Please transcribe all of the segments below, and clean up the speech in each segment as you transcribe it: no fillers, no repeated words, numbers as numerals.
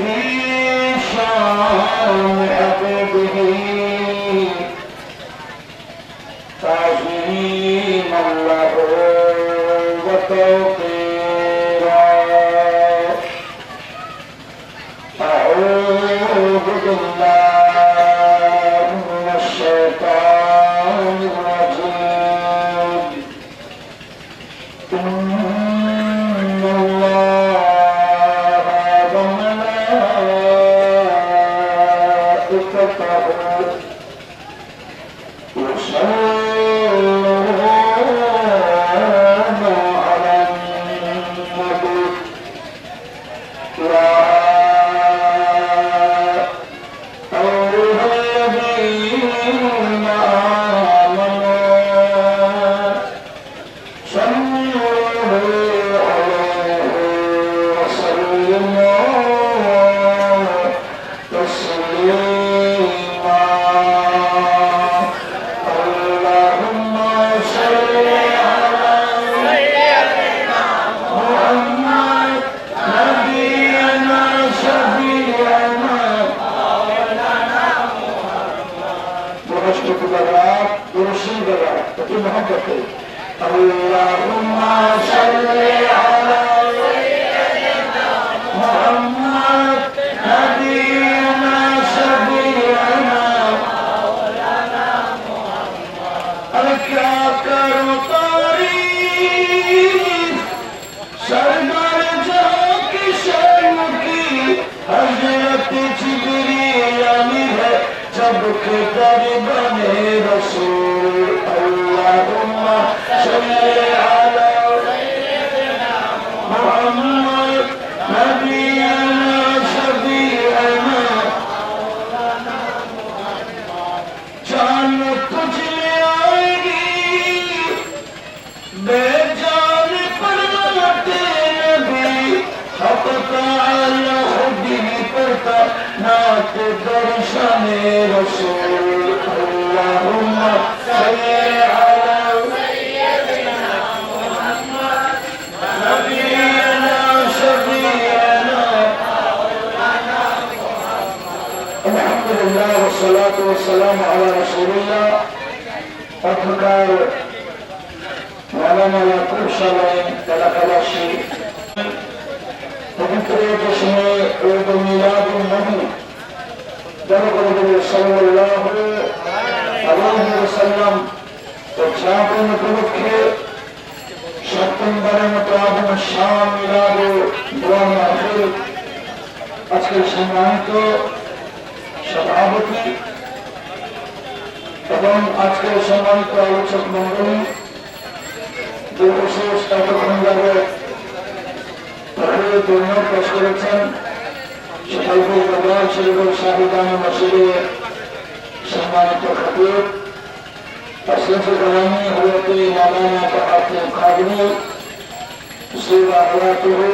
في شان عبده تعظيما له وتوقيرا أعوذ بالله من الشيطان الرجيم إن الله وملائكته يصلون على النبي يا أيها الذين آمنوا صلوا عليه وسلموا تسليما اللهم صل على سيدنا محمد نبينا شفيعنا ونشكر الله ورسول الله وفي محبته اللهم صل على سيدنا محمد نبينا شفيعنا الكاكر طريق سرمر جاك شرمكي حضرت جبریل امیر ہے جب کے در بنے رسول اللہم صلی علی سیدنا محمد نبینا شفیعنا جان تجھ میں آئے گی بے جان پر لوٹے نبی حق تعالی خودی پڑتا نات درشن رسول اللہم صلی علی سیدنا محمد نبینا شفیعنا الحمد لله والصلاة والسلام على رسول الله أتذكر ولما يقول شرعين تلقلاشي পবিত্র সময়ে ঈদ মিলাদুন নবী দরবারে সাল্লাল্লাহু আলাইহি ওয়াসাল্লাম উদযাপন উপলক্ষে সেপ্টেম্বরের মতো আবু শাহ মিলাদ দোয়া মাহফিল আজকের সম্মানিত সভাপতি এবং আজকের সম্মানিত আলোচক মণ্ডলী যে বিশেষ এতক্ষণ যাবে দুনিয়া পেশ করেছেন শাইখুল বাজার শরীফুল শাহিদান মসজিদে সম্মানিত খতিব তসলিফ কালামি হযরত মাওলানা তাআতুল কাদরি সিরা হায়াতুহু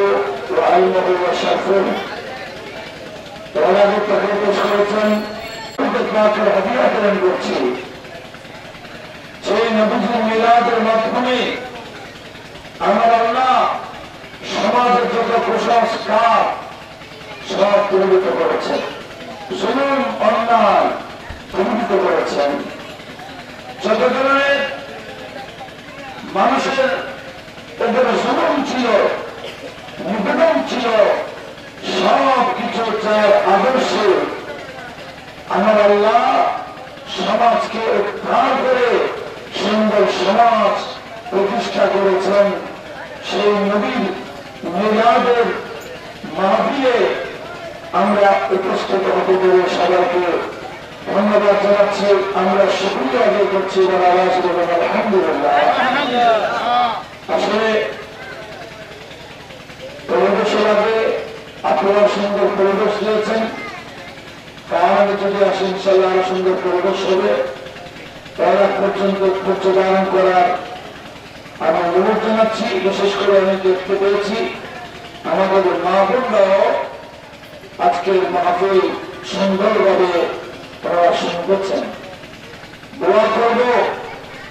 ওয়া ইলমুহু ওয়া শারফুহু ওনাদের তাকে পেশ করেছেন পাকের হাদিয়া প্রদান করছি সেই নবীজির মিলাদের মাধ্যমে আমার আল্লাহ সমাজের যত কুসংস্কার সব পরিণত করেছেন, জুলুম অন্যায় পরিণত করেছেন, যত ধরনের মানুষের এদের জুলুম ছিল, নিবেদন ছিল, সব কিছু চার আদর্শে আমার আল্লাহ সমাজকে উদ্ধার করে সুন্দর সমাজ প্রতিষ্ঠা করেছেন। সেই নবীর মিলাদের মাহফিলে আমরা উপস্থিত হতে পেরে সবাইকে ধন্যবাদ জানাচ্ছি। আমরা শুকরিয়া আদায় করছি আলহামদুলিল্লাহ। আসলে পরিবেশের আগে আপনারা সুন্দর পরিবেশ দিয়েছেন, কারণ যদি আসে ইনশাল্লাহ আরো সুন্দর পরিবেশ হবে। তারা পর্যন্ত ধৈর্য ধারণ করার আমি অনুরোধ জানাচ্ছি। বিশেষ করে আমি দেখতে পেয়েছি আমাদের মা বোনরাও আজকের মাহফিল সুন্দরভাবে তারা শুনতেছেন। দোয়া করব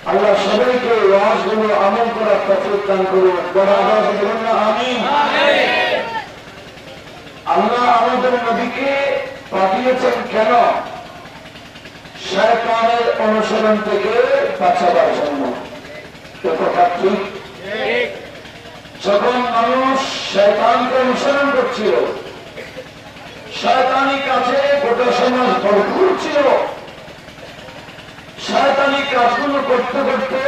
আল্লাহ সবাইকে ওয়াজগুলো আমল করার তৌফিক দান করুন। বড় আওয়াজে বলুন না আমিন। আল্লাহ আমাদের আমাদের নবীকে পাঠিয়েছেন কেন? শয়তানের অনুসরণ থেকে বাঁচাবার জন্য। এ কথা ঠিক? যখন মানুষ শয়তানকে অনুসরণ করছিল, শয়তানি কাজে গোটা সমাজ ভরপুর ছিল, শয়তানি কাজগুলো করতে করতে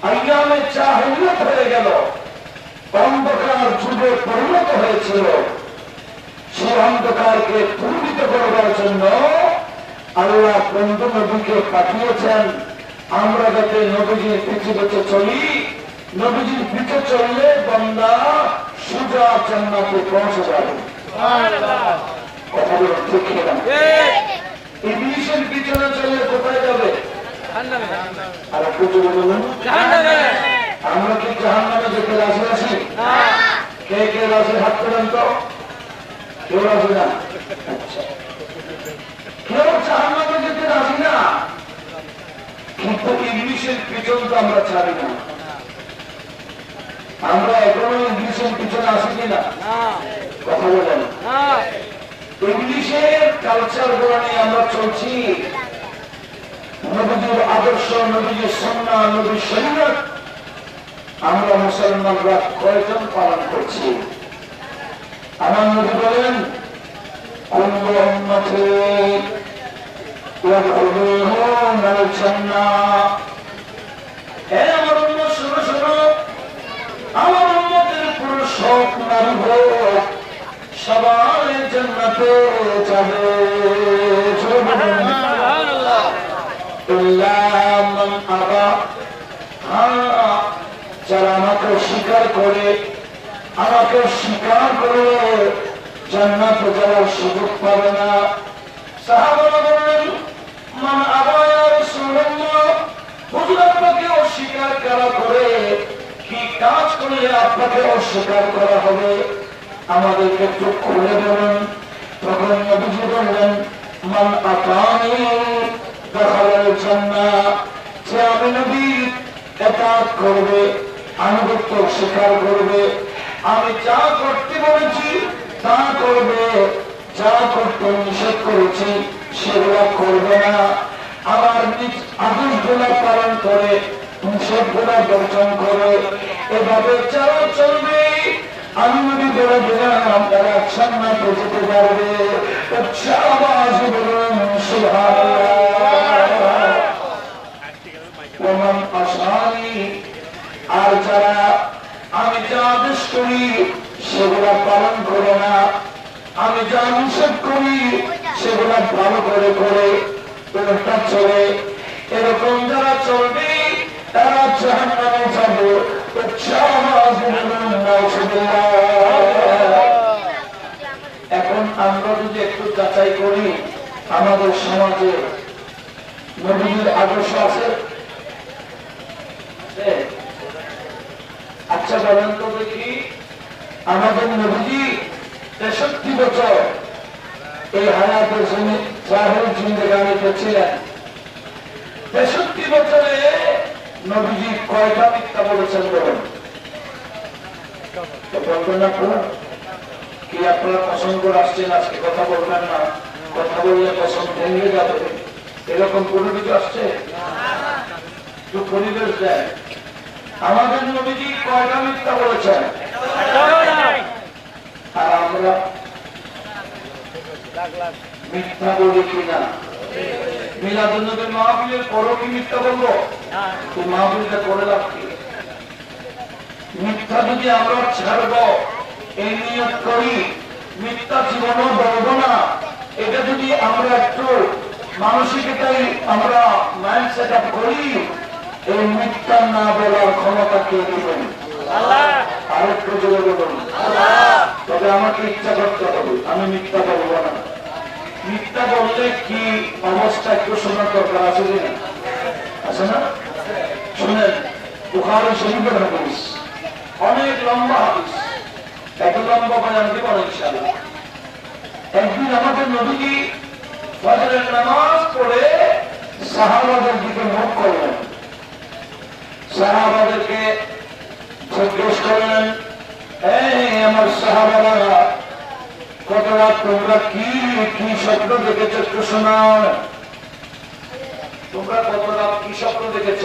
আইয়ামে জাহিলিয়াত হয়ে গেল, অন্ধকার যুগে পরিণত হয়েছিল। সেই অন্ধকারকে দূরীভূত করবার জন্য আল্লাহ বন্ধু নবীকে পাঠিয়েছেন। আমরা যাতে নবীজির পিছু পিছু চলি, নবীজির পিছু চললে বান্দা সোজা জান্নাতে পৌঁছে যাবে। কথা বলুন ঠিক কিনা? ইবলিসের পিছনে চললে কোথায় যাবে? আর একটু জোরে বলুন। আমরা কি জাহান্নামে যেতে রাজি আছি? কে কে রাজি? হাত তোলেন তো। কেউ রাজি না? আচ্ছা, কেউ জাহান্নামে যেতে রাজি না, কিন্তু ইংলিশের পিছন তো আমরা ছাড়ি না। আমরা এখনো ইংলিশের পিছনে আসি কিনা? কথা বলেন। ইংলিশের কালচার গুলো নিয়ে আমরা চলছি। নবীজির আদর্শ, নবীজির সুন্নাহ, নবীর শরীয়ত আমরা মুসলমানরা কয়জন পালন করছি? আমার নবী বলেন, কুল্লু উম্মতি ইয়াদখুলুনাল জান্নাহ। হে আমার উম্মত, শোনো শোনো, আমার উম্মতের পুরুষ হোক নারী হোক, সবাই জান্নাতে যাবে। ইল্লা মান আবা, যারা আমাকে স্বীকার করে, আমাকে স্বীকার করে জান্নাতে যাওয়ার সুযোগ পাবে না। সাহাবারা বললেন, মান আবা ইয়া রাসূলুল্লাহ, হুজুর আপনাকে অস্বীকার করা করে কি কাজ করলে আপনাকে অস্বীকার করা হবে? আমাদেরকে একটু খুলে বলুন। তখন নবীজি বললেন, মান আতানি দাখালাল জান্নাহ, যে আমি নবীর ইতাআত করবে, আনুগত্য স্বীকার করবে, আমি যা করতে বলেছি তা করবে, যা করতে নিষেধ করেছি সেগুলো করবে না, আমার নিজ আদেশগুলো পালন করে নিষেধগুলো বর্জন করে, এভাবে যারা চলবে আমি নবী বলে দিলাম তারা জান্নাতে যেতে পারবে। উচ্চ আওয়াজে বলুন সুবহানাল্লাহ। ওমান আসানি, আর যারা আমি যা আদেশ করি সেগুলা পালন করে না, আমি যা নিষেধ করি সেগুলা ভালো করে করে উল্টা চলে, এরকম যারা চলবে তারা জাহান্নামে যাবে। এখন আমরা যদি একটু যাচাই করি, আমাদের সমাজে নবীর আদর্শ আছে? আচ্ছা বলেন তো দেখি, আমাদের নবীজি 63 বছর এই হায়াতের জাহের জিন্দেগানিতে ছিলেন। 63 বছরে নবীজি কয়টা মিথ্যা বলেছেন বলেন? বলবেন না কি? আপনারা পছন্দ আসছেন, আজকে কথা বলবেন না, কথা বললে পছন্দ ভেঙে যাবে, এরকম কোনো কিছু আসছে? একটু পরিবেশ দেয়। আমাদের নবীজি কয়টা মিথ্যা বলেছেন? আর আমরা মিথ্যা বলি কিনা? মিলাদুন নবীর মাহফিলের পরও কি মিথ্যা বলবো? তো মাহফিলটা করে লাভ কি? মিথ্যা যদি আমরা ছাড়বো এই নিয়ত করি, মিথ্যা জীবনও বলবো না, এটা যদি আমরা একটু মানসিকতাই আমরা মাইন্ড সেট আপ করি, এই মিথ্যা না বলার ক্ষমতা কে দিবেন? আরেকটু জোরে বলুন। তবে আমাকে ইচ্ছা করতে হবে, আমি মিথ্যা বলবো না। মিথ্যা বললে কি অবস্থা একটু শোনার দরকার আছে কিনা? আছে না? শুনেন, বুখারী শরীফের হাদিস, অনেক লম্বা হাদিস, এত লম্বা বয়ান দিব না ইনশাআল্লাহ। একদিন আমাদের নবীজি ফজরের নামাজ পড়ে সাহাবাদের দিকে মুখ করলেন, সাহাবাদেরকে জিজ্ঞেস করলেন, এই আমার সাহাবারা রাত তোমরা কি কি স্বপ্ন দেখেছ একটু শোনাও। তোমরা গত রাত কি স্বপ্ন দেখেছ?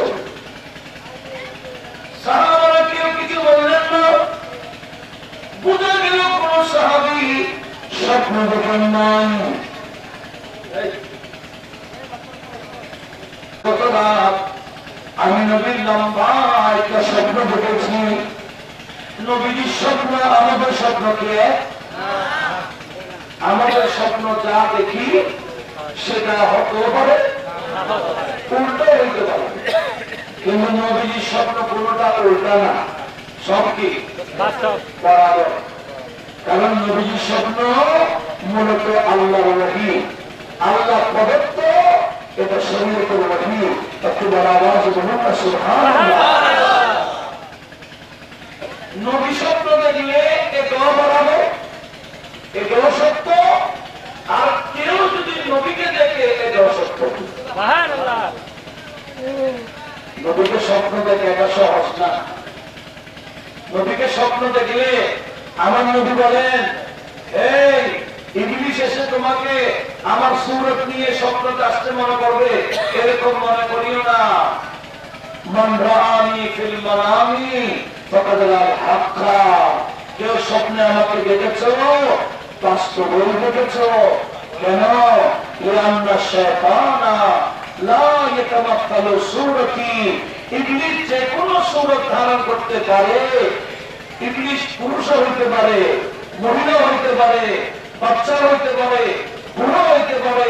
সাহাবারা কেউ কিছু বললেন না। বোঝা গেল কোন সাহাবী স্বপ্ন দেখেন নাই। গত রাত আমি নবীর লম্বা একটা স্বপ্ন দেখেছি। নবীর স্বপ্ন আমাদের স্বপ্নকে, আমাদের স্বপ্ন যা দেখি সেটা হতেও পারে, উল্টো হইতে পারে, কিন্তু নবীর স্বপ্ন কোনটা উল্টা না, সব কি বরাবর। কারণ নবীর স্বপ্ন মূলত আল্লাহর ওহী, আল্লাহ প্রদত্ত, এটা শরীয়তের ওহী। একটু বড় আওয়াজে বলুন না সুবহানাল্লাহ। নবী স্বপ্ন দেখলে এটাও বরাবর, এটাও সত্য, আর কেউ যদি নবীকে দেখে এটাও সত্য। নবীকে স্বপ্ন দেখে এটা সহজ না। নবীকে স্বপ্ন দেখলে আমার নবী বলেন, এই ইবলিস এসে তোমাকে আমার সূরত নিয়ে স্বপ্নটা আসতে মনে করবে, এরকম মনে করিও না। মান রাআনি ফিল মানামি ফাকাদ রাআল হাক্কা। কেউ স্বপ্নে আমাকে দেখেছো, বাস্তবেই দেখেছো। কেন? লিআন্না শায়তানা লা ইয়াতামাক্কালু সূরতি। ইবলিস যে কোনো সূরত ধারণ করতে পারে। ইবলিস পুরুষ হইতে পারে, মহিলা হইতে পারে, বাচ্চা হইতে পারে, বুড়ো হইতে পারে,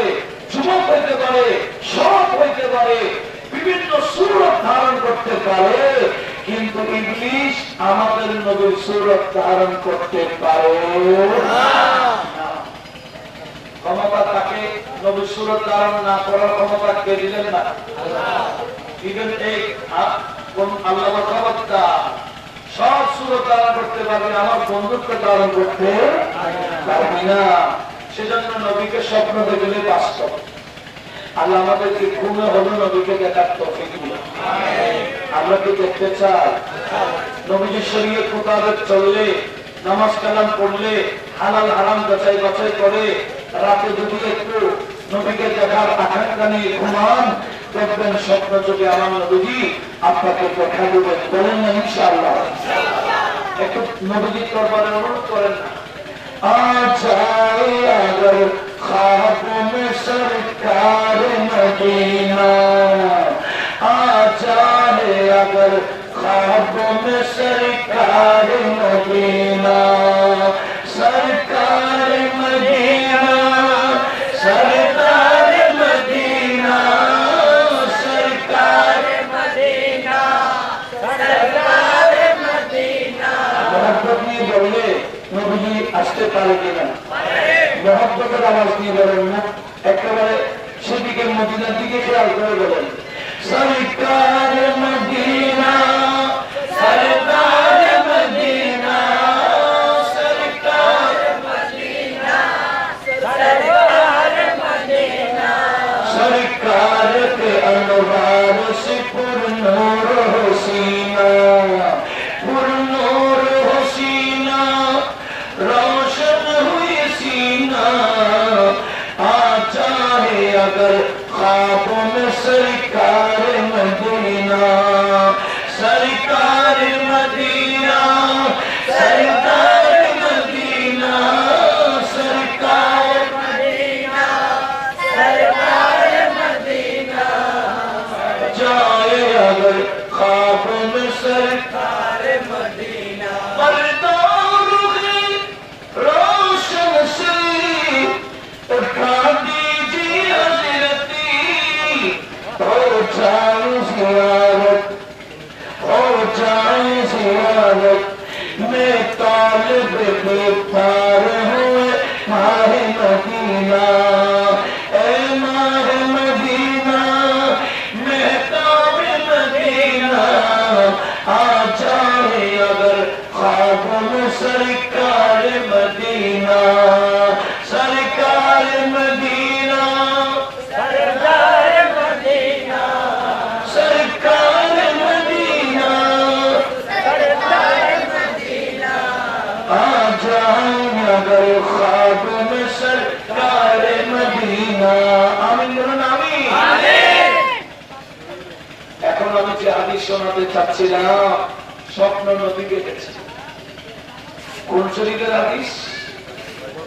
যুবক হইতে পারে, সৎ হইতে পারে, বিভিন্ন সূরত ধারণ করতে পারে। কিন্তু ইবলিস আমাদের নবীর সূরত ধারণ করতে পারে না। ক্ষমতা তাকে নবীর সূরত ধারণ না করার ক্ষমতা কে দিলেন না? দিলেন এই আল্লাহ কথা। সব সূরত ধারণ করতে পারবে, আমার বন্ধুত্ব ধারণ করতে পারবি না। সেজন্য নবীকে স্বপ্ন দেখলে বাস্তব। আল্লাহ আমাদেরকে ঘুমে হলো নবীকে দেখার তৌফিক দিল। আমরা কি দেখতে চাই? নবীজির শরীয়ত মোতাবেক চললে, নামাজ কালাম পড়লে, হালাল হারাম যাচাই বাছাই করে, রাতে যদি একটু নবীকে দেখার আকাঙ্ক্ষা নিয়ে ঘুমান, দেখবেন স্বপ্ন যোগে আমার নবীজি আপনাকে দেখা দেবেন। বলেন না ইনশাআল্লাহ? একটু নবীজির দরবারে অনুরোধ করেন না। আজায়ে আগর ख्वाब में सरकार मदीना, आजाए अगर ख्वाब में सरकार मदीना, सरकार मदीना, सरकार मदीना, सरकार मदीना, सरकार मदीना। मोहब्बत नहीं बोले नबी আসতে পারে কিনা? मोहब्बतेर आवाज निये बोलेन ना, एकेबारे सेदिके मदीनार दिके खेयाल करे बोलेन, सरकार मदीना, सरकार मदीना, सरकार मदीना, सरकार मदीना, सरकार के अनवार से पुरनूर हसीना, पुरनूर हसीना, रोशन हुई सीना, आचाहे अगर ख्वाबों में सरकार मदीना, सरकार मदीना, सरकार मदीना, सरकार मदीना, सरकार मदीना, जाए अगर ख्वाबों में सरकार मदीना, रोशन से उठा दीजिए हज़रती, हो जाए ज़ियारत, हो जाए ज़ियारत, मैं तालिब बेकार हुए माहे मदीना, ए माहे मदीना, मैं तालिब मदीना, आ जाए अगर ख्वाब में सरकार मदीना, सरकार मदीना, सरकार मदीना, सरकार मदीना, सरकार मदीना, आ जाए अगर ख्वाब না। আমিন বলেন আমিন। এখন আমি যে হাদিস শোনাতে চাচ্ছিলাম, স্বপ্ন নবী দেখেছে। কোন শরীফের হাদিস?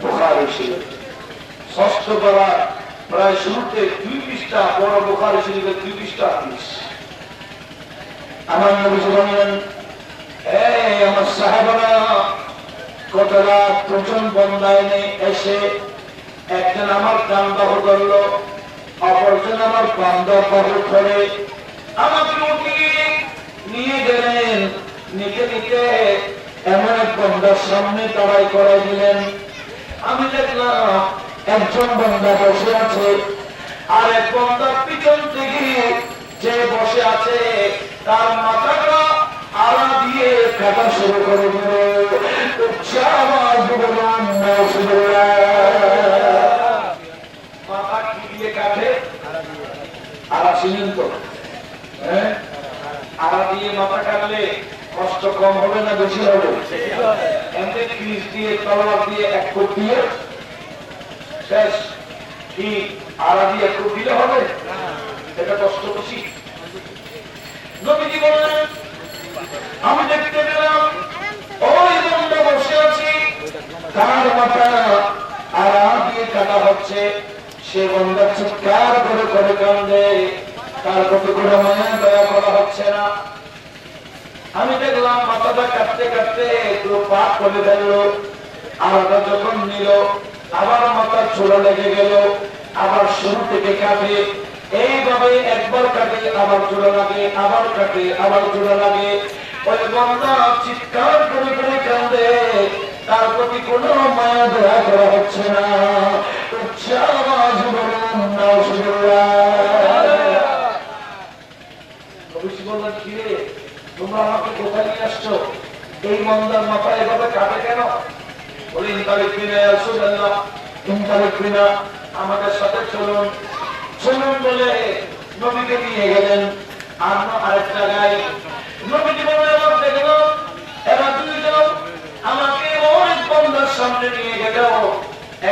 বুখারী শরীফ, ষষ্ঠ পারা প্রায় শুরুতে 2 পৃষ্ঠা, বড় বুখারী শরীফের 2 পৃষ্ঠা হাদিস। আমার নবী বললেন, এই আমার সাহাবারা, কত রাত প্রচন্ড বন্দায় নেই এসে একজন আমার কান বাহু ধরল, অপরজন আমার বান্দা বাহু ধরে আমাকে উঠিয়ে নিয়ে গেলেন। নিতে নিতে এমন এক বন্দার সামনে দাঁড়াই করাই দিলেন। আমি দেখলাম একজন বন্দা বসে আছে, আর এক বন্দার পিছন থেকে যে বসে আছে তার মাথাটা আড়া দিয়ে কাটা শুরু করে দিল। মাথা কি দিয়ে কাটে? আড়া ছিলেন তো? হ্যাঁ, আড়া দিয়ে মাথা কাটলে কষ্ট কম হবে না বেশি হবে? এমনি ক্রিজ দিয়ে তলোয়ার দিয়ে এক কোপ দিয়ে শেষ। কি আড়া দিয়ে এক কোপ দিলে হবে? এটা কষ্ট বেশি। নবীজি বললেন, আমি দেখতে পেলাম ওই বন্দা বসে আছি, তার মাথা আড়া দিয়ে কাটা হচ্ছে। সে বন্দা চিৎকার করে করে কান্দে, তার প্রতি কোনো মায়া দয়া করা হচ্ছে না। আমি দেখলাম মাথাটা কাটতে কাটতে একটু পাক করে ফেলল। আলাদা যখন নিল, আবার মাথার চূড়া লেগে গেল, আবার শুরু থেকে কাটে। এইভাবে একবার কাটে, আবার চূড়া লাগে, আবার কাটে, আবার চূড়া লাগে। ওই বান্দা চিৎকার করে করে কান্দে, তার প্রতি কোনো মায়া দয়া করা হচ্ছে না। তোমরা আমাকে কোথায় নিয়ে আসছো? এই মন্দার মাথা এভাবে কাটে কেন? বলি আমাদের সাথে চলুন। চলুন বলে নবীকে নিয়ে গেলেন আরেক জায়গায়। নবীজি বলে দেখলো এবার দুইজন আমাকে ওই বন্দার সামনে নিয়ে গেল।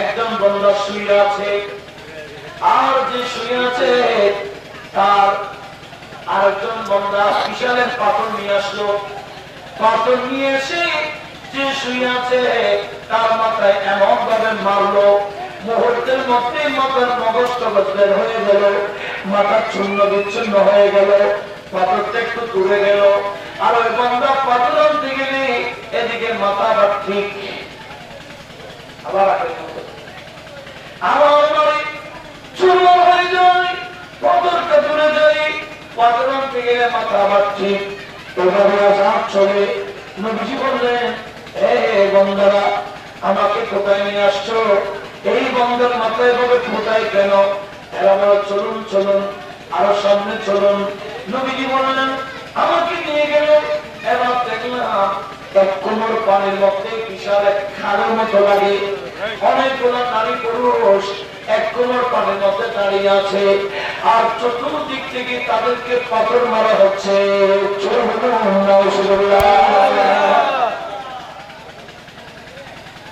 একজন বন্দা শুয়ে আছে, আর যে শুয়ে আছে তার আরেকজন বন্দা বিশালের পাথর নিয়ে আসলো। পাথর নিয়ে এসে যে শুয়ে আছে তার মাথায় এমন ভাবে মারলো, মুহূর্তের মধ্যে মাথার মগজটা বের হয়ে গেল, মাথা চূর্ণ বিচ্ছিন্ন হয়ে গেল, পাথরটা একটু দূরে গেল। আর ওই বন্দা পাথর আনতে গেলে এদিকে মাথা আবার ঠিক, আবার আমার বাড়ি চূর্ণ হয়ে যায়, পাথরটা দূরে যায়, পাথর আনতে গেলে মাথা আবার ঠিক। এভাবে আসাম চলে। নবীজি বললেন, হে বন্দারা, আমাকে কোথায় নিয়ে আসছো? এই বন্দার মাথায় ভাবে কোথায় কেন? এরা বলে চলুন চলুন, আরো সামনে চলুন। নবীজি বললেন, আমাকে নিয়ে গেল। এবার দেখলাম এক কোমর পানির মধ্যে বিশাল এক খালের মতো লাগে। অনেকগুলো নারী পুরুষ এক কোমর পানির মধ্যে দাঁড়িয়ে আছে, আর চতুর্দিক থেকে তাদেরকে পাথর মারা হচ্ছে।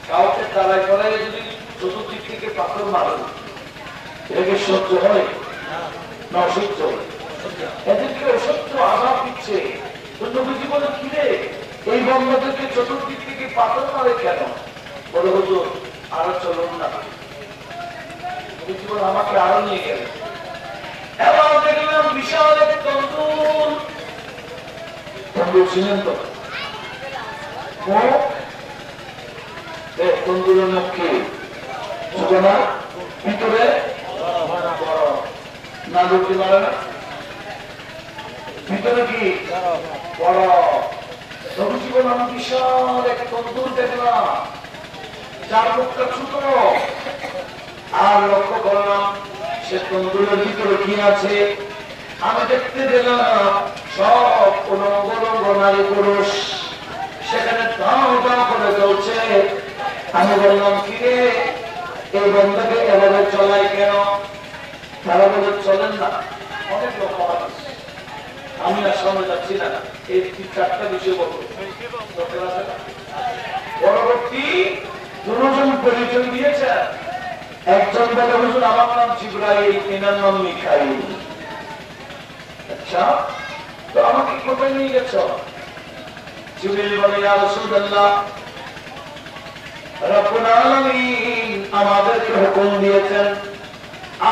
কাউকে তারাই করে যদি চতুর্দিক থেকে পাথর মারে, এটাকে সহ্য হয় না? অসহ্য। এদেরকে অসহ্য আঘাত দিচ্ছে। নবীজি বলে, কি রে, এই বন্ধদেরকে চতুর্দিক থেকে পাথর মারে কেন? বলে, হুজুর আরো চলুন না। নবীজি বলে, আমাকে আরো নিয়ে গেলেন। এবার দেখলাম বিশাল এক তন্দুর। তন্দুর ছিলেন তো? তন্দুরের মুখ কি ছোট না? ভিতরে না ঢুকতে পারে না? ভিতরে কি বড়? নবীজি বললেন, আমি বিশাল এক তন্দুর দেখলাম, যার মুখটা ছোট। আর লক্ষ্য করলাম সে তন্দুরের ভিতরে কি আছে। আমি দেখতে পেলাম সব উলঙ্গ নারী পুরুষ সেখানে দাও দাও করে চলছে। আমি বললাম, কি রে, এই বন্ধাকে এভাবে চলাই কেন? তারা বলে, চলেন না, অনেক লোক আছে, আমি আর সামনে যাচ্ছি না। এই 4টা বিষয় বলবো। পরবর্তী দুজন পরিচয় দিয়েছে, একজন বলে হুজুর আমার নাম জিবরাইল, এনার নাম মিকাইল। আচ্ছা, তো আমাকে কোথায় নিয়ে গেছ? জিবরাইল বলে ইয়া রাসূলুল্লাহ, রব্বুল আলামিন আমাদেরকে হুকুম দিয়েছেন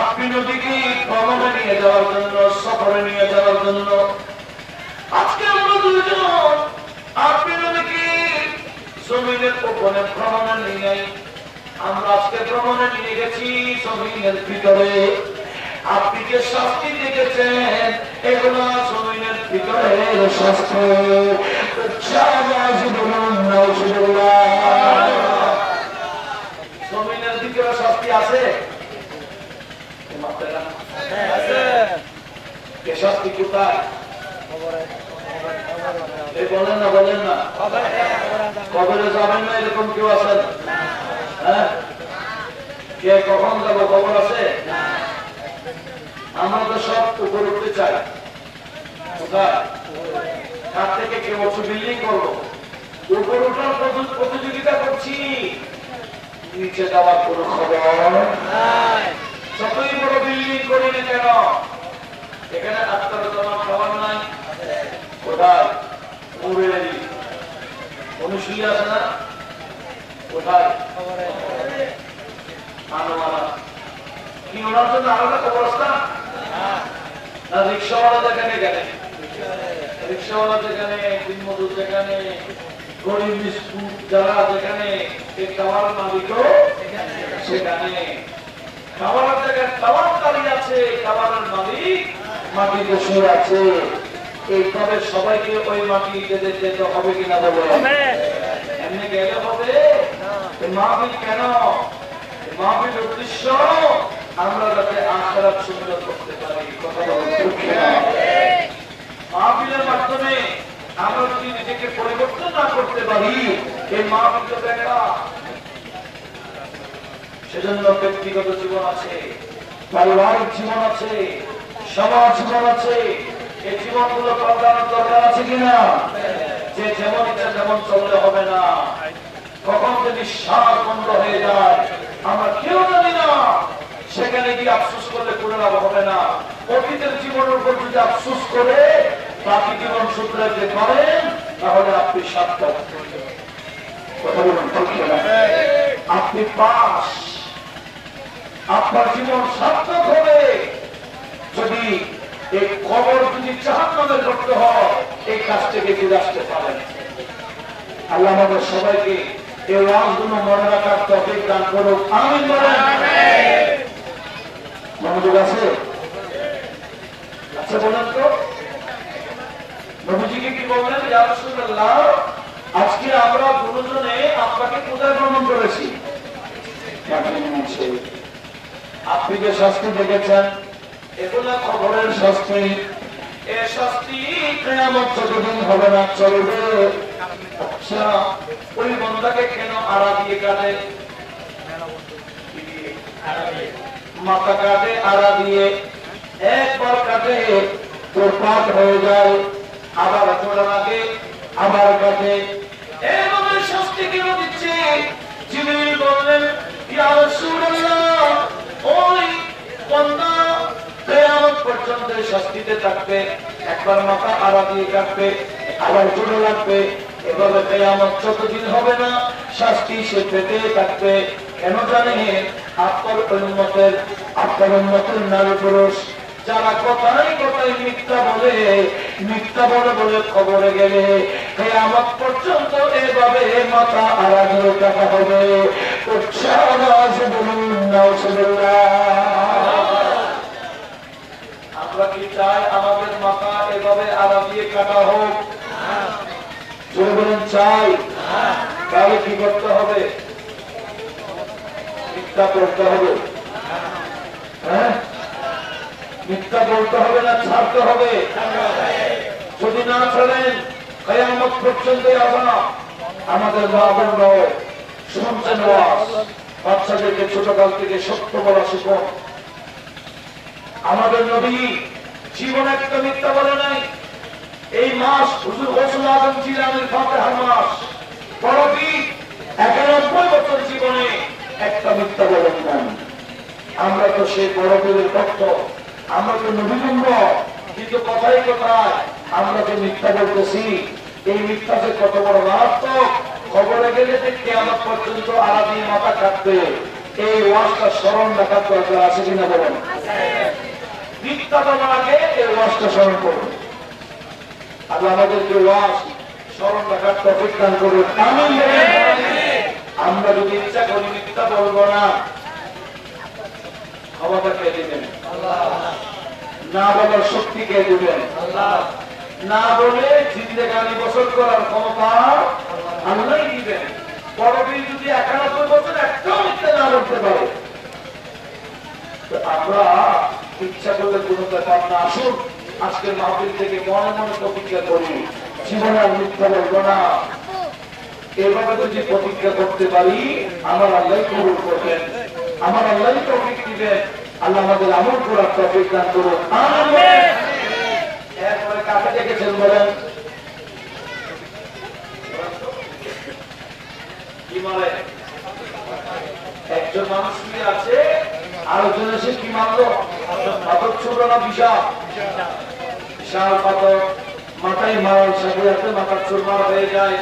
আপনি নবীকে ভ্রমণে নিয়ে যাওয়ার জন্য, সফরে নিয়ে যাওয়ার জন্য। আজকে আমরা দুজন আপনি নবীকে জমিনের উপরে ভ্রমণে নিয়ে, আমরা আজকে ভ্রমণে নিয়ে গেছি জমিনের ভিতরে। আপনি যে শাস্তি দেখেছেন এগুলো জমিনের ভিতরে শাস্তি। জমিনের ভিতরে শাস্তি আছে, শাস্তি কোথায়? বলেন না, বলেন না, কবরে যাবেন না এরকম কেউ আছেন? হ্যাঁ, কে কখন যাবো খবর আছে? আমরা তো সব উপর উঠতে চাই। কোথায়? তার থেকে কেউ বিল্ডিং করবো, উপর উঠার প্রতিযোগিতা করছি, নিচে যাওয়ার কোনো খবর। যতই বড় বিল্ডিং করি না কেন, এখানে আত্মার জমা খাবার নাই। কোথায়? অনুশীল আছে না? কোথায়? কি ওনার জন্য আলাদা কবরস্থান না? রিক্সাওয়ালা যেখানে গেলে, রিক্সাওয়ালা যেখানে, দিনমজুর যেখানে, গরিব বিস্কুট যারা যেখানে, খাওয়ার মালিকও সেখানে। খাবারের জায়গায় খাবার দাঁড়িয়ে আছে, খাবারের মালিক মাটি বসে আছে। এইভাবে সবাইকে ওই মাটিতে যেতে হবে কিনা বলে? এমনি গেলে হবে? মাহফিল কেন? মাহফিল উদ্দেশ্য আমরা যাতে আখিরাত সুন্দর করতে পারি। কথা বলতে মাহফিলের মাধ্যমে আমরা যদি নিজেকে পরিবর্তন না করতে পারি, এই মাহফিল তো বেকার। সেজন্য ব্যক্তিগত জীবন আছে, পারিবারিক জীবন আছে, সমাজ জীবন আছে। এই জীবনগুলো পাল্টানোর দরকার আছে কিনা? যে যেমন ইচ্ছা তেমন চললে হবে না। কখন যে নিঃশ্বাস বন্ধ হয়ে যায় আমরা কেউ জানি না। সেখানে গিয়ে আফসোস করলে কোনো লাভ হবে না। অতীতের জীবনের উপর যদি আফসোস করে বাকি জীবন শুধরাইতে পারেন তাহলে আপনি সার্থক। কথা বলুন, আপনি পাস, আপনার জীবন সার্থক হবে যদি এই কবর যদি জাহান্নামে করতে হয় এই কাজ থেকে ফিরে আসতে পারেন। আল্লাহ আমাদের সবাইকে এই ওয়াজগুলো মনে রাখার তৌফিক দান করুক। আমিন বলেন। মনোযোগ আছে? আচ্ছা বলেন তো, নবীজিকে কি বললেন? ইয়া রাসূলুল্লাহ, আজকে আমরা দুজনে আপনাকে কোথায় ভ্রমণ করেছি? আপনি যে শাস্তি দেখেছেন এগুলা খবরের শাস্তি। এ শাস্তি কিয়ামত যতদিন হবে না চলবে। আচ্ছা, ওই বান্দাকে কেন আড়া দিয়ে কাটে? মাথা কাটে আড়া দিয়ে, একবার কাটে তো পাট হয়ে যায়, আবার জোড়া লাগে, আবার কাটে। এভাবে শাস্তি কেন দিচ্ছে? জিবরিল বললেন, ইয়া রাসূলুল্লাহ, ওই বান্দা কিয়ামত পর্যন্ত শাস্তিতে থাকবে। একবার মাথা আড়া দিয়ে কাটবে, আবার জোড়া লাগবে। এভাবে কিয়ামত যতদিন হবে না শাস্তি সে পেতে থাকবে। কেন জানেন? আপনার উম্মতের নারী পুরুষ যারা কথায় কথায় মিথ্যা বলে বলে খবরে গেলে কিয়ামত পর্যন্ত এভাবে মাথা আড়া দিয়ে কাটা হবে। আমরা কি চাই আমাদের মাথা এভাবে আড়া দিয়ে কাটা হোক? জোরে বলেন চাই। তাহলে কি করতে হবে? মিথ্যা করতে হবে। হ্যাঁ, মিথ্যা বলতে হবে না ছাড়তে হবে? যদি না ছাড়েন কিয়ামত পর্যন্ত আযাব। আমাদের মা বোনরাও শুনছেন ওয়াজ, বাচ্চাদেরকে ছোটকাল থেকে সত্য বলা শিখুন। আমাদের নবী জীবন একটা মিথ্যা বলে নাই। এই মাস হুজুর গৌসুল আজম জিলানীর ফাতিহার মাস, বড় বীর 91 বছর জীবনে একটা মিথ্যা বলেন নাই। আমরা তো সেই বড় পীরের ভক্ত, আমরা তো নবীনম্ব, কিন্তু কথাই কথায় আমরা যে মিথ্যা বলতেছি, এই মিথ্যা যে কত বড় মারাত্মক, খবরে গেলে যে কিয়ামত পর্যন্ত আড়া দিয়ে মাথা কাটবে, এই ওয়াজটা স্মরণ রাখার দরকার আছে কিনা বলেন? মিথ্যা বলার আগে এই ওয়াজটা স্মরণ করুন। আল্লাহ আমাদেরকে ওয়াজ স্মরণ রাখার তৌফিক দান করুন। আমিন। আমরা যদি ইচ্ছা করি মিথ্যা বলবো না, ক্ষমতা কে দিবেন? না বলার শক্তি কে দিবেন? না বলে জিন্দেগানি বছর করার ক্ষমতা আল্লাহই দিবেন। বড় বীর যদি 91 বছর একটাও মিথ্যা না বলতে পারে, আমরা ইচ্ছা করলে কোনো ব্যাপার না। আসুন আজকের মাহফিল থেকে মনে মনে প্রতিজ্ঞা করি, জীবনে আর মিথ্যা বলবো না। এভাবে যদি প্রতিজ্ঞা করতে পারি, আমার আল্লাহ কবুল করবেন, আমার আল্লাহ তৌফিক দিবেন। আল্লাহ আমাদের আমল করার তৌফিক দান করুন। আমিন। এরপরে কাকে দেখেছেন বলেন? কি মানে একজন মানুষ শুয়ে আছে, আরেকজন এসে কি মানলো? পাথর ছোট না বিশাল? বিশাল পাথর, মাথায় মারার সাথে সাথে মাথার চুরমার হয়ে যায়।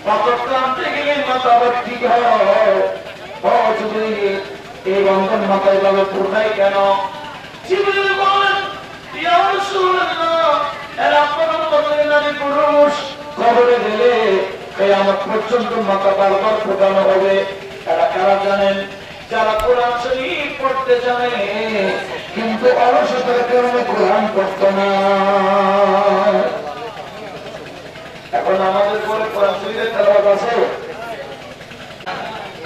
পাথরটা আনতে গেলে মাথা আবার ঠিক হয়। এই বন্ধন মাথায় ভাবে পূর্ণাই কেন? খবরে গেলে কিয়ামত পর্যন্ত মাথা বারবার ফোটানো হবে। এরা কারা জানেন? যারা কোরআন শরীফ পড়তে জানে কিন্তু অলসতার কারণে কোরআন পড়তো না। এখন আমাদের পরে কোরআন শরীফের তেলাওয়াত আছে?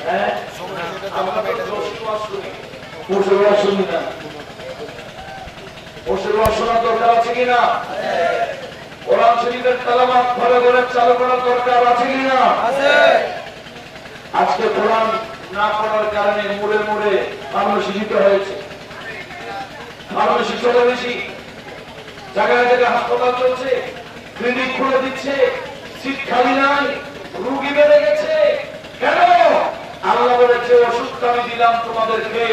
হ্যাঁ, আমরা তো ওষুধ শুনি না। ওষুধ শোনার দরকার আছে কিনা? কোরআন শরীফের তেলাওয়াত ঘরে ঘরে চালু করার দরকার আছে কিনা? আজকে কোরআন না পড়ার কারণে মোড়ে মোড়ে মানুষ জীবিত হয়েছে, মানুষ চলে বেশি, জায়গায় জায়গায় হাসপাতাল চলছে, ক্লিনিক খুলে দিচ্ছে, সিট খালি নাই, রোগী বেড়ে গেছে। কেন? আল্লাহ বলেছে ওষুধটা আমি দিলাম তোমাদেরকে,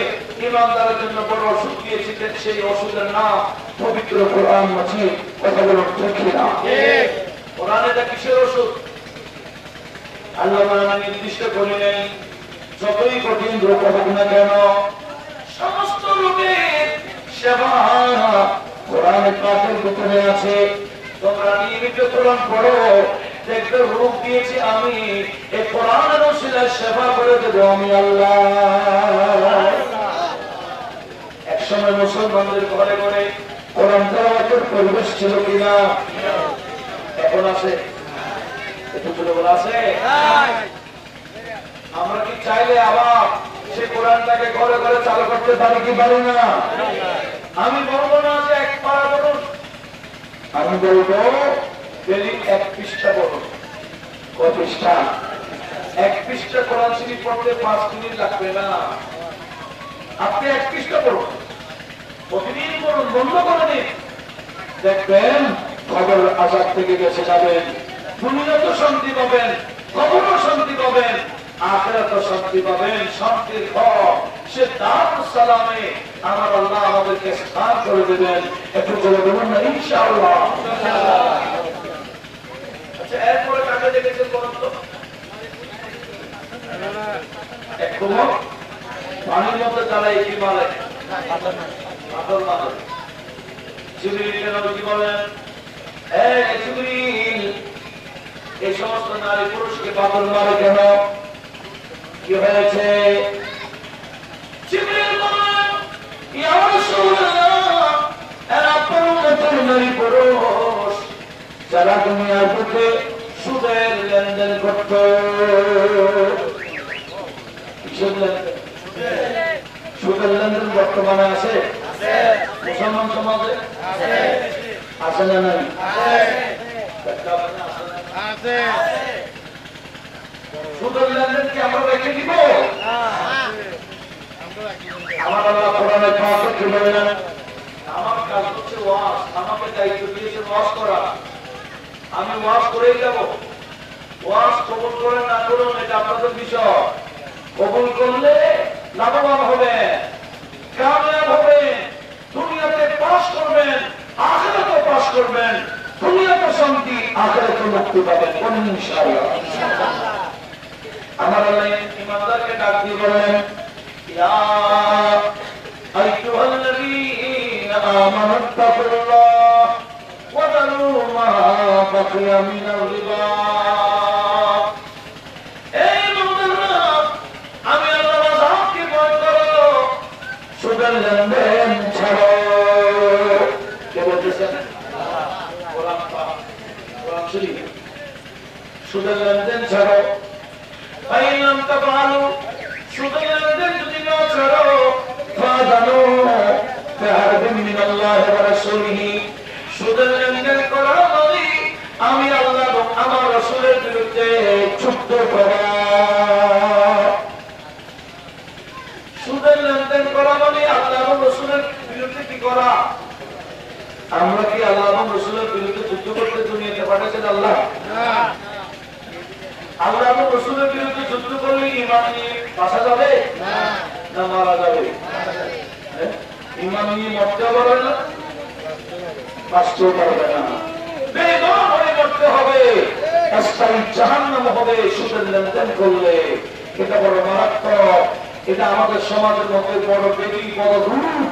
ইমানদারের জন্য বড় ওষুধ দিয়েছি, সেই ওষুধের নাম পবিত্র কোরআন মাজিদ। কথা বলো ঠিক না? কোরআন এটা কিসের ওষুধ? আল্লাহ নির্দিষ্ট করে নেই। যতই কঠিন রোগ হোক না কেন, সমস্ত রোগের সেবা কোরআন পাকের ভিতরে আছে। তোমরা নিয়মিত কোরআন পড়ো, দেখবে রোগ দিয়েছি আমি, এই কোরআনের ওসিলায় সেবা করে দেবো আমি আল্লাহ। একসময় মুসলমানদের ঘরে ঘরে কোরআন তেলাওয়াতের পরিবেশ ছিল কিনা? এখন আছে? আছে? আমরা কি চাইলে আবার সে কোরআনটাকে ঘরে ঘরে চালু করতে পারি কি পারি না? আমি বলবো না যে এক পারা বলুন, আমি বলবো ডেলি 1 পৃষ্ঠা বলুন। কত পৃষ্ঠা? 1 পৃষ্ঠা কোরআন শরীফ পড়তে 5 মিনিট লাগবে না। আপনি 1 পৃষ্ঠা পড়ুন, প্রতিদিন পড়ুন, বন্ধ করে দিন, দেখবেন খবর আজাদ থেকে বেঁচে যাবেন। দুনিয়াতে শান্তি পাবেন, কবরও শান্তি পাবেন, আখিরাতে শান্তি পাবেন। শান্তির ঘর সে দারুস সালামে আমার আল্লাহ আমাদেরকে স্থান করে দেবেন। একটু বলে দেবেন না ইনশাআল্লাহ? আচ্ছা, এরপরে কাকে দেখেছেন বলুন তো? এক পানির মধ্যে দাঁড়ায় কি মারে? পাথর মারে। জিবরিল নবী বলেন, জিবরিল এই সমস্ত নারী পুরুষকে পাথর মারে কেন? কি হয়েছে? জিবরিল বলেন, ইয়া রাসূলুল্লাহ, এরা পবিত্র নারী পুরুষ যারা দুনিয়ার বুকে সুদের লেনদেন করত। সুদের লেনদেন বর্তমানে আছে? মুসলমান সমাজে আছে না নাই? সুদের লেনদেন কি আমরা রেখে দিব? আমার আল্লাহ কোরআনে পাকে বলেন, আমার কাজ হচ্ছে ওয়াজ, আমাকে দায়িত্ব দিয়েছে ওয়াজ করা, আমি ওয়াজ করেই যাব। ওয়াজ কবুল করে না করুন এটা আপনাদের বিষয়। কবুল করলে লাভবান হবে, আখিরাতে মুক্তি পাবেন ইনশাআল্লাহ। আমার আল্লাহ ইমানদারকে ডাক দিয়ে বলেন, ইয়া আইয়ুহাল্লাযীনা আমানু তাকুল্লাহ ওয়া যারু মা বাকিয়া মিনার রিবা। এই মুমিনরা, আমি আল্লাহর আযাবকে ভয় করো, সুদের লেনদেন ছাড়ো। কে বলতেছেন? কোরআন শরীফ। সুদের লেনদেন ছাড়ো। ফাইনাম তাফআলু, সুদের লেনদেন যদি না ছাড়ো, ফাযানু বিহারবিন মিনাল্লাহি ওয়া রাসূলিহি, সুদের লেনদেন করা মানে আমি আল্লাহ এবং আমার রাসূলের বিরুদ্ধে যুদ্ধ করা। সুদের লেনদেন করা মানে আল্লাহ এবং রাসূলের বিরুদ্ধে কি করা? আমরা কি আল্লাহ এবং রাসূলের বিরুদ্ধে যুদ্ধ করতে দুনিয়াতে পাঠাচ্ছেন আল্লাহ? না। আল্লাহ এবং রাসূলের বিরুদ্ধে যুদ্ধ করলে ঈমান নিয়ে বাঁচা যাবে? না। না মারা যাবে? ঈমান নিয়ে মরতে পারবে না, বাঁচতেও পারবে না, বেঈমান হয়ে মরতে হবে, স্থায়ী জাহান্নাম হবে সুদের লেনদেন করলে। এটা বড় মারাত্মক। এটা আমাদের সমাজের মধ্যে বড় বেদি, বড় রূপ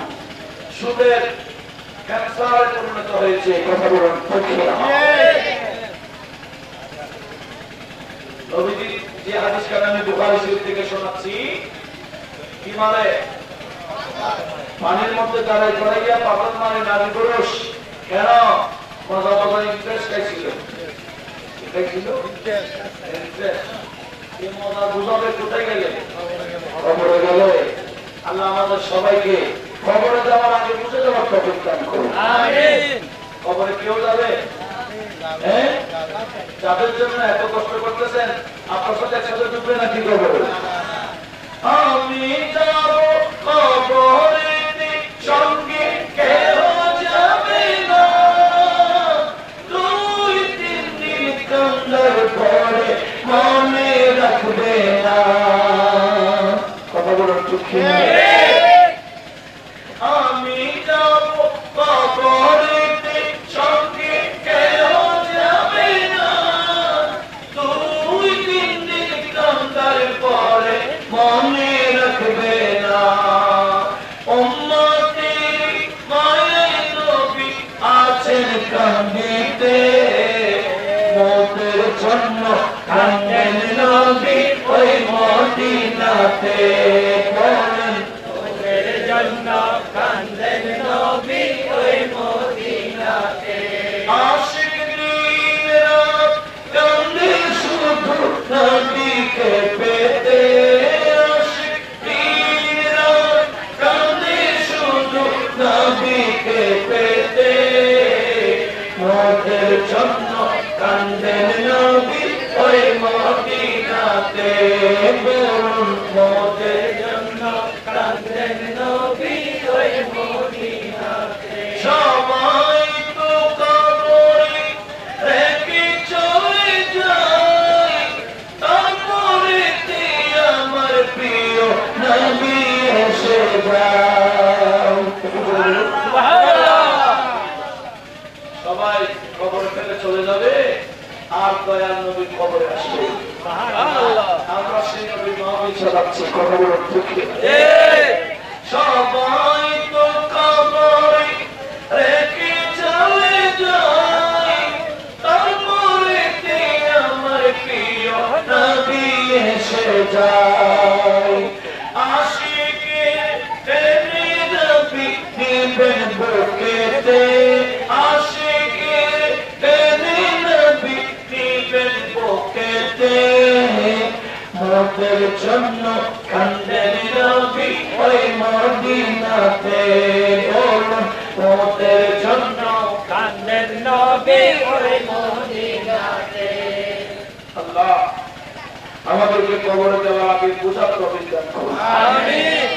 সুদের ক্যান্সারে পরিণত হয়েছে। কথা বলুন ঠিক না? নবীজি যে হাদিস কানে আমি বুখারী শরীফ থেকে শোনাচ্ছি, কি মানে? পানির মধ্যে দাঁড়ায় দাঁড়াইয়া পাগল মানে নারী পুরুষ কেন মজা মজা ইন্টারেস্ট খাইছিল? মজা বুঝাবে কোথায় গেলে? কবরে গেলে। আল্লাহ আমাদের সবাইকে কবরে যাওয়ার আগে বুঝে যাওয়ার তৌফিক দান করুন। আমিন। কবরে কেউ যাবে? যাদের জন্য এত কষ্ট করতেছেন, আপনার সাথে একসাথে ডুববে নাকি কবরে? আমি যাব কবরে, সঙ্গে কেউ যাবে না, 2-3 দিন কান্দার পরে মনে রাখবে না। কথা বলুন ঠিক না? আমি যাব কবরে, সঙ্গে কেউ যাবে না, 2-3 দিন কান্দার পরে মনে রাখবে না। উম্মতের মায়ের নবী আছেন কান্দিতে, মওতের জন্য কান্দেন নবী ওই মদিনাতে। বলেন মওতের জন্য কান্দেন নবী ওই মদিনাতে। আশিক দিন রাত কান্দে শুধু নবীকে পেতে, আশিক দিন রাত কান্দে শুধু নবীকে পেতে, মওতের জন্য কান্দেন নবী ওই মদিনাতে। বলুন মওতের জন্য কান্দেন নবী ওই মদিনাতে। সবাই তো কবরে রেখে চলে যায়, তারপরে আমার প্রিয় নবী এসে যায়। সবাই কবরে ফেলে চলে যাবে, আর দয়াল নবী কবরে আসবে। আমরা সেই নবীর নামই চালাচ্ছি। কথা বলুন ঠিক না? সবাই তো কবরে রেখে চলে যায়, তারপরে আমার প্রিয় নবী এসে যায়। আশিকের প্রেমে নবী নিবেন বুকেতে, আশিকের প্রেমে নবী নিবেন বুকেতে, মওতের জন্য কান্দেন নবী ওই মদিনাতে। বলুন মওতের জন্য কান্দেন নবী ওই মদিনাতে। আল্লাহ আমাদেরকে কবরে দেওয়া আগে বুঝার তৌফিক দান করুন। আমিন।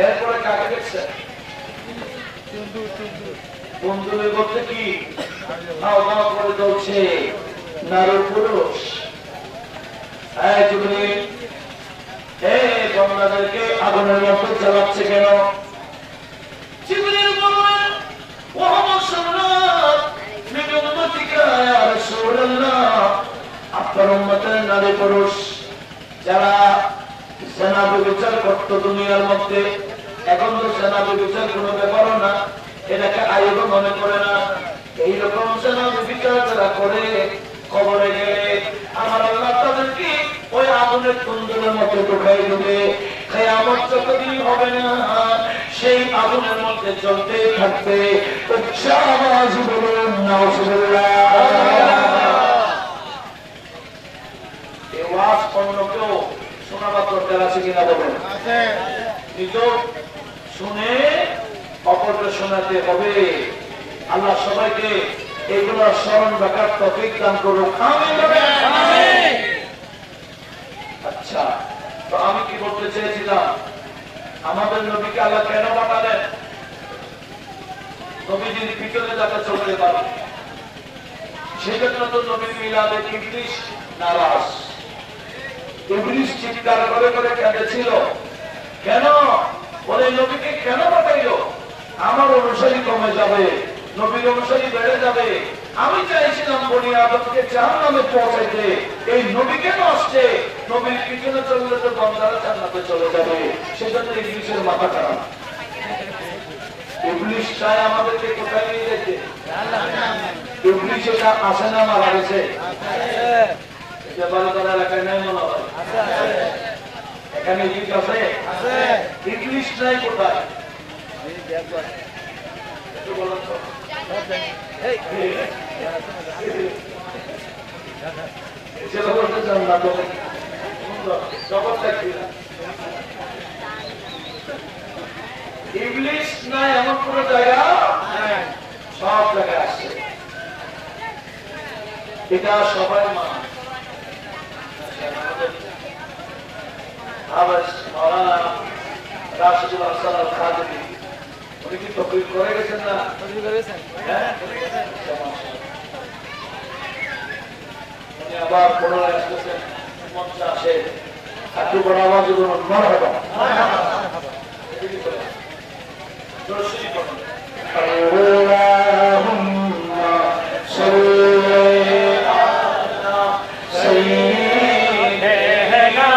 এরপরে কাকে দেখছেন? বন্ধুদের বলতে কি হাওয়া করে চলছে নারী পুরুষ। বাংলাদেশকে আগুনের মতো চালাচ্ছে কেন? জিবরিল বললেন, মুহাম্মদ সাল্লাল্লাহু আলাইহি ওয়াসাল্লাম আল্লাহ আপনার উম্মতের নারী পুরুষ যারা সেনা বিচার করতো দুনিয়ার মধ্যে, এখন তো সেনা বিচার কোনো ব্যাপারও না, এটাকে আয়োগ মনে করে না। এইরকম সেনা বিচার যারা করে কবরে গেলে আমার আল্লাহ তাদেরকে ওই আগুনের কুণ্ডলের মধ্যে ঢুকাই দেবে। কিয়ামত যতদিন হবে না সেই আগুনের মধ্যে জ্বলতে থাকবে। উচ্চ আওয়াজ বলুন নাউজুবিল্লাহ। এই ওয়াজ অন্য কেউ শোনাবার দরকার আছে কিনা বলেন? নিজেও শুনে অপরকে শোনাতে হবে। আল্লাহ সবাইকে এইগুলো স্মরণ রাখার তৌফিক দান করুন। আমিন। আচ্ছা, তো আমি কি বলতে চেয়েছিলাম, আমাদের নবীকে আল্লাহ কেন পাঠালেন? নবী যিনি পিছনে যাতে চলতে পারে, সেজন্য তো নবীর মিলাদে ইবলিস নারাজ। ইবলিস চিৎকার করে করে কেঁদেছিল, কেন বলে নবীকে কেন পাঠাইলো? আমার অনুসারী কমে যাবে, নবীর অনুসারী বেড়ে যাবে। আমি চাইছিলাম বনি আদমকে জান্নাতে পৌঁছাইতে, এই নবী কেন আসছে? নবীর পিছনে চললে তো বান্দারা জান্নাতে চলে যাবে। সেজন্য ইবলিসের মাথা খারাপ। ইবলিস চায় আমাদেরকে কোথায় নিয়ে যেতে? ইবলিস এটা আসে না, মারা গেছে। এলাকায় নাই মনে হয়, এখানে ইবলিস আছে। ইবলিস নাই কোথায়? বলুন তো। ইবলিস নাই এমন কোন জায়গা? সব জায়গায় আসছে। এটা সবাই মানে। রাশিদুল হাসান আল খাদেরি উনি কি তকরির করে গেছেন না? উনি আবার পুনরায় আসতেছেন মঞ্চে আসে, একটু বড় আওয়াজে বলুন মারহাবা। আল্লাহুম্মা সাল্লি আলা সাইয়্যিদিনা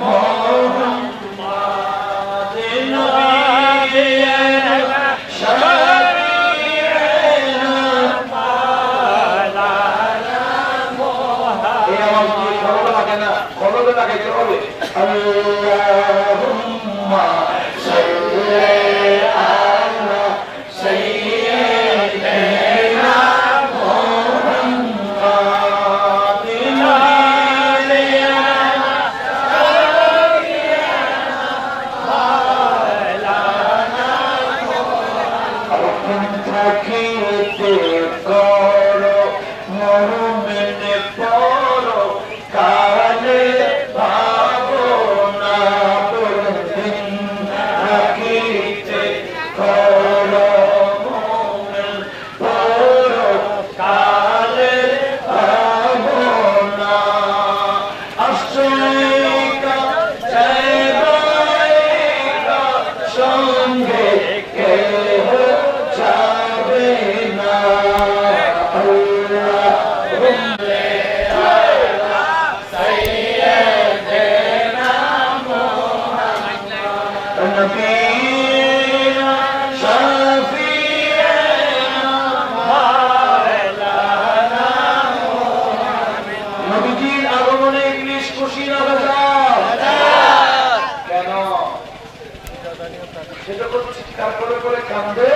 মুহাম্মাদিন নাবিয়্যিনা শাফিঈনা মাওলানা মুহাম্মদ। এই আওয়াজ কি খবর লাগে না? খবর লাগাইতে হবে। আল্লাহুম্মা সাল্লি আলা সাইয়্যিদিনা মুহাম্মাদিন নাবিয়্যিনা শাফিঈনা মাওলানা মুহাম্মদ। থাকিতে করো মুমিনে পরো কালে ভাবনা বলদিন। থাকিতে করো মুমিন পরো কালে ভাবনা। আশ্রয়িকা জয়বায়িকা সঙ্গে কেহ যাবে না। نبينا شفيعنا مولانا নবীজির আগমনে ইবলিস খুশি না বেজার? কেন? সেটা তো চিৎকার করে করে কাঁদে।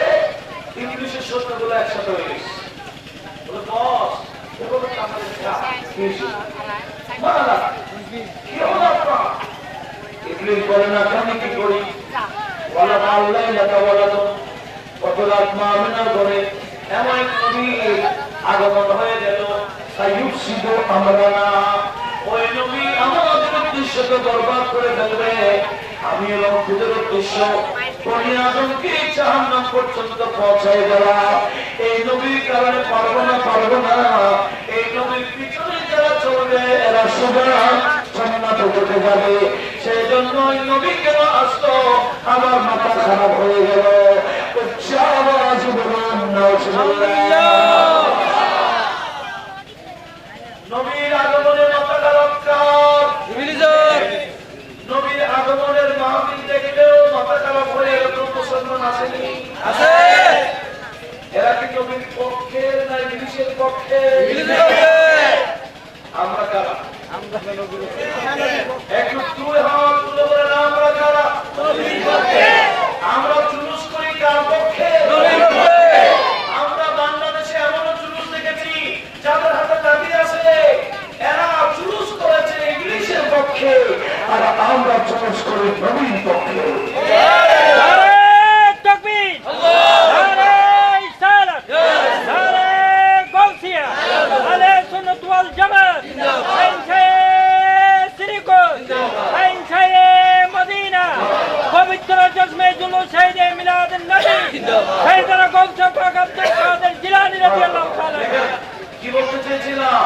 ইবলিসের শত্রুগুলো একসাথে হয়ে গেছে, বলে বস এগুলো কাঁদে মারা কি হলো আপনার? ইবলিস বলে না, আমি কি করি? বলা আল্লাহ লেখা বলা তো কত রাত মা আমিনার ঘরে এমন নবী আগমন হয়ে গেল। সাইয়ুফসিদু আমরানা, ওই নবী আমাদের উদ্দেশ্যকে বরবাদ করে ফেলবে। আমি এবং খুদের উদ্দেশ্য বনি আদমকে জাহান্নাম পর্যন্ত পৌঁছায় দেওয়া। এই নবীর কারণে পারবো না। এই নবীর পিছনে যারা চলবে এরা সবাই জান্নাতে যেতে যাবে। সেই জন্য ওই নবী কেন আসলো? আমার মাথা খারাপ হয়ে গেল। উচ্চ আওয়াজে বলুন নাউজুবিল্লাহ। আর আমরা প্রবেশ করি নবীর পক্ষে। পবিত্র জজমে জুলুস শহীদে মিলাদুন নবী সাইয়েদনা গৌস পাক আব্দুল কাদের জিলানী রাদিয়াল্লাহু তাআলা। কি বলতে চেয়েছিলাম?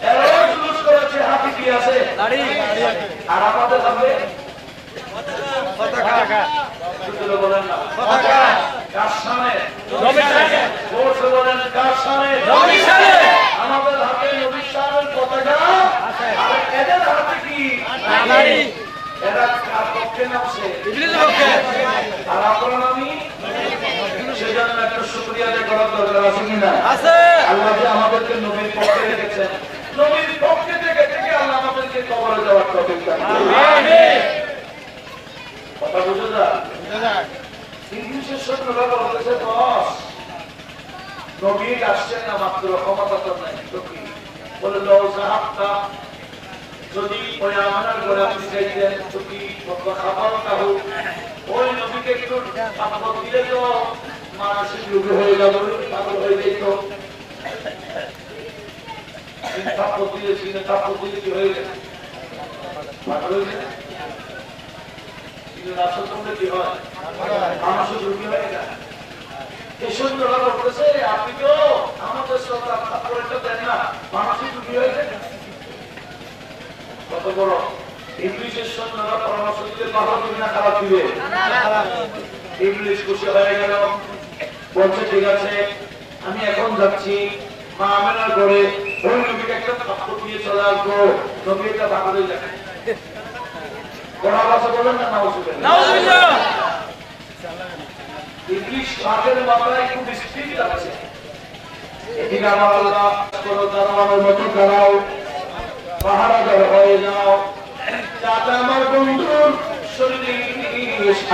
এরা জুলুস করেছে, হাতে কি আছে? দাড়ি। আর আমাদের হাতে পতাকা। দুটো বলেন না। পতাকা কার সামনে? নবীর সামনে। জোরসে বলেন কার সামনে? নবীর সামনে। আমাদের হাতে নবীর সামনে পতাকা আছে। আর এদের হাতে কি? দাড়ি। এরা কার পক্ষে নামছে? ইবলিসের পক্ষে। আর আমরা নামি সেজন্য একটা শুকরিয়া আদায় করার দরকার আছে কিনা? আছে। আল্লাহ যে আমাদেরকে নবীর পক্ষে রেখেছেন, নবীর পক্ষে থেকে আল্লাহ আমাদেরকে কবরে যাওয়ার তৌফিক দান করুন। আমিন। কথা বুঝে যায়? ইংলিশের সৈন্যরা বলতেছে বস নবী আসছেন না মাত্র, ক্ষমতা তো নাই, তো কি বলে লও সাহাবটা যদি ওই আমাদের ঘরে আপনি চাইতেন তো কি খাবার কাহু ওই নবীকে একটু খাবার দিলে তো মানসিক রোগী হয়ে যাবে, পাগল হয়ে যেত। থাপ্পড় দিলে কি হয়ে গেছে? পাগল হয়ে গেছে। রাসূল বললে কি হয়? মানসিক রোগী হয়ে যায়। এই সৈন্যরা বলতেছে আপনি তো আমাদের সরকার থাপ্পড়টা দেন না, মানসিক রোগী হয়ে যায়। কত বড় ইংলিশের সৈন্যরা পরামর্শ দিলে ভালো দিবে না খারাপ দিবে? ইংলিশ খুশি হয়ে গেল, বলছে ঠিক আছে আমি এখন যাচ্ছি মা আমেনার ঘরে ওই নবীকে একটা থাপ্পড় দিয়ে চলে আসবো। নবী একটা পাগল হয়ে যায়। কোরআন ভাষা বলেন না নাউজুবিল্লাহ। ইংলিশ বাঘের মাথায় খুব স্পিড আছে। এদিকে আমার আল্লাহ করো দাঁড়ানোর মতো দাঁড়াও, পাহারাদার হয়ে যাও, যাতে আমার বন্ধুর শরীরে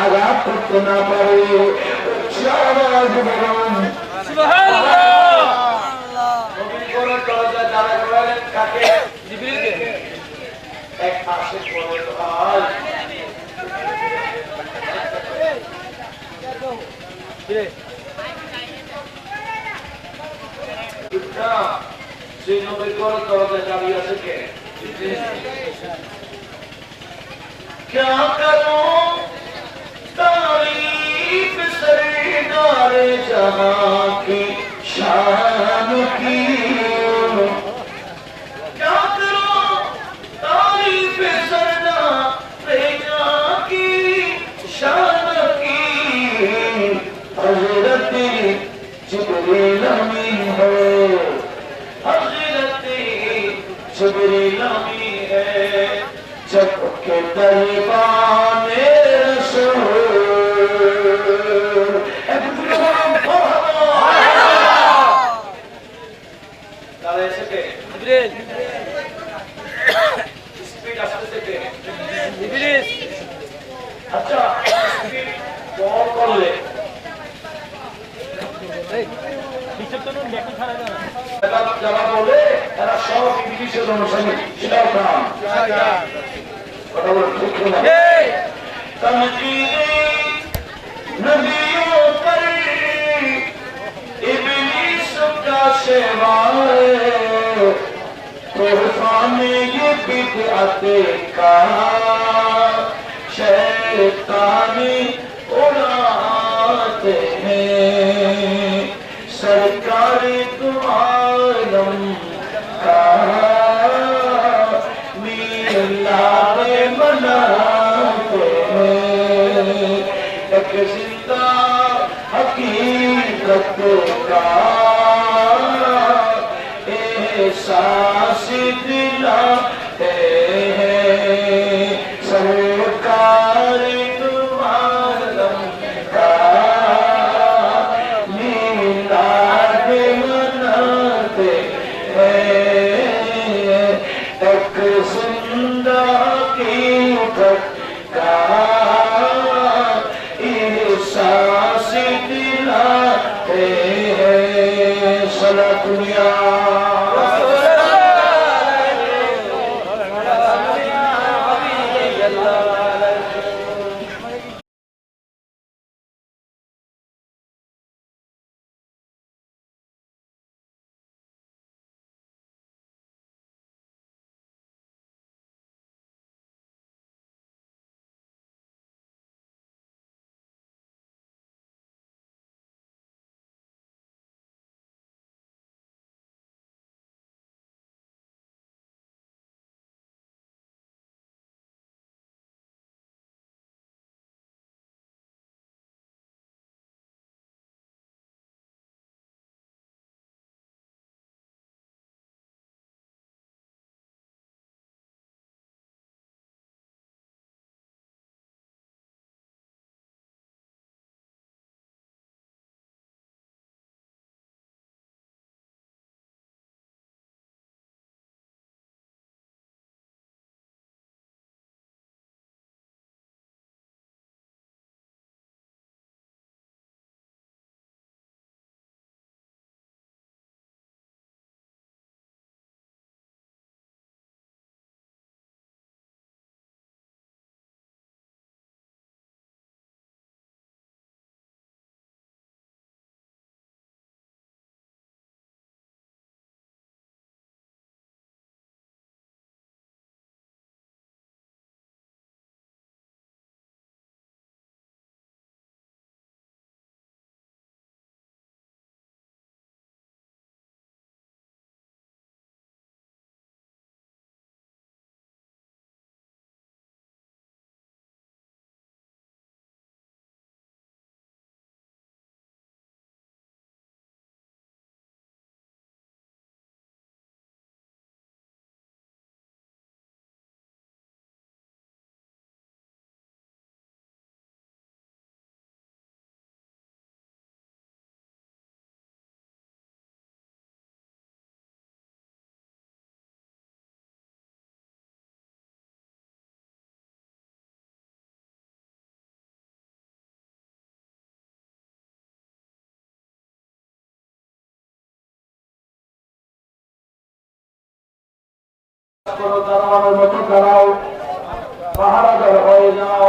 আঘাত করতে না পারে। নবীর ঘরের দরজায় যারা করালেন কাকে? জিবরিলকে। এক মাসে পরে তো আজ সেই নবীর ঘরের দরজায় দাঁড়িয়ে আছে কে? क्या करूं तारीफ सरदार जहां की शान की, क्या करूं तारीफ सरदार जहां की शान की। हज़रत जिब्रील अमीन है, हज़रत जिब्रील अमीन है, जब के दरबाने रसूल। তারা এসে কে? জিবরিল। স্পিড আসতেছে কে? ইবলিস। আচ্ছা স্পিড বল করলে যারা বলে এরা সব ইংলিশের অনুসারী, সেটাও কাম কথা বলে ঠিক না। नबियों पर इब्लीस का शेवाए तूफान ये बिदअत का शैतानी उड़ाते हैं। सरकार दो आलम का मीलाद मनाते हैं। एक जिंदा हकीकत का एहसास दिलाते हैं। सरकार दो आलम का मीलाद मनाते हैं। एक जिंदा हकीकत का एहसास दिलाते हैं। सलात दुनिया করো দাঁড়ানোর মতো দাঁড়াও, পাহারাদার হয়ে যাও,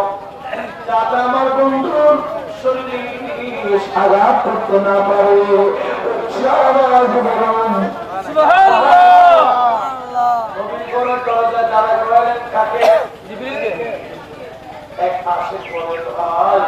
যাতে আমার বন্ধুর শরীরে আঘাত করতে না পারে। সারা জীবন নবীগণের দরজায় যারা করেন তাকে এক মাসে পরে হয়।